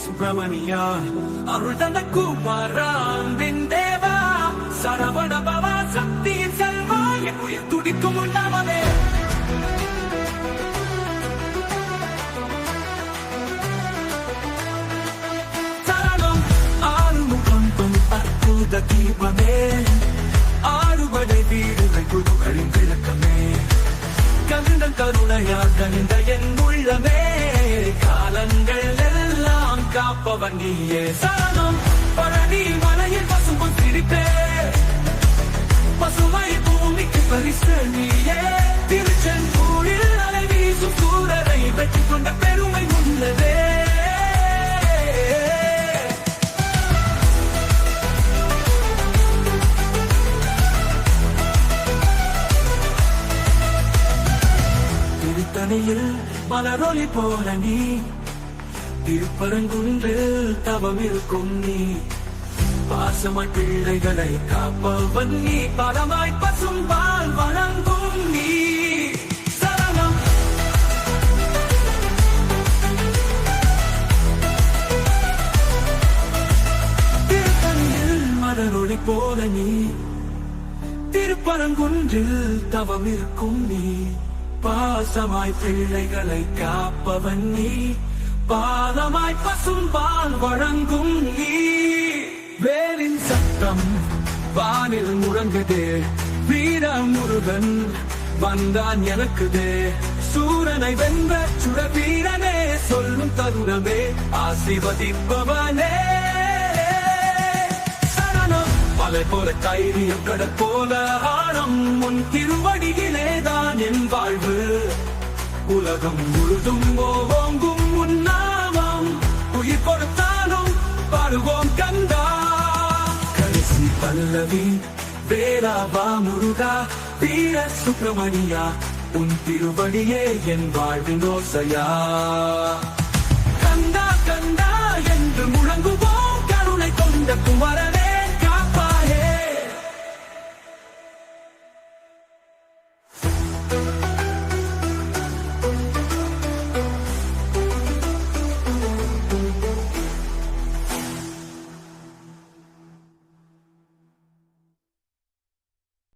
சுப்பிரமணியா அருள் தந்த குமாரா அன்பின் தேவா சரவண பவா சக்தியின் செல்வா என் உயிர் துடிக்கும் உண்ணாமலே சரணம் ஆறுமுகம் அற்புத தீபமே ஆறுபடை வீடுகள் குழுக்களின் விளக்கமே கவிழ்ந்த கருணையா கனிந்த என் உள்ளமே காலங்கள் எல்லாம் காப்பவன் நீயே சரணம் பழனி மலையில் பசும்பும் சிரிப்பே பசுமை பூமிக்கு பரிசு நீயே திருச்செந்தூரில் அலை வீசும் சூரரை வெற்றி கொண்ட பெருமை உள்ளதே திருத்தணியில் மலரொளி போல நீ திருப்பரங்குன்றில் தவம் இருக்கும் நீ பாசமாய் பிள்ளைகளை காப்பவன் நீ பரமாய் பசும்பால் வழங்கும் நீ சரணம் திருத்தணியில் மலரொளி போல நீ திருப்பரங்குன்றில் தவம் இருக்கும் நீ பாசமாய் பிள்ளைகளை காப்பவன் நீ பாலமாய் பசும்பால் வழங்கும் நீ வேலின் சத்தம் வானில் முழங்குதே வீர முருகன் வந்தான் எனக்குதே சூரனை வென்ற சுட வீரனே சொல்லும் தருணமே ஆசீர்வதிப்பவனே மலை போல தைரியம் கடல் போல ஆழம் உன் திருவடியிலேதான் என் வாழ்வு உலகம் முழுதும் ஓங்கும் உன் நாமம் உயிர் கொடுத்தாலும் பாடுவோம் கந்தா கடைசி பல்லவி வேலாவா முருகா வீர சுப்பிரமணியா உன் திருவடியே என் வாழ்வின் ஓசையா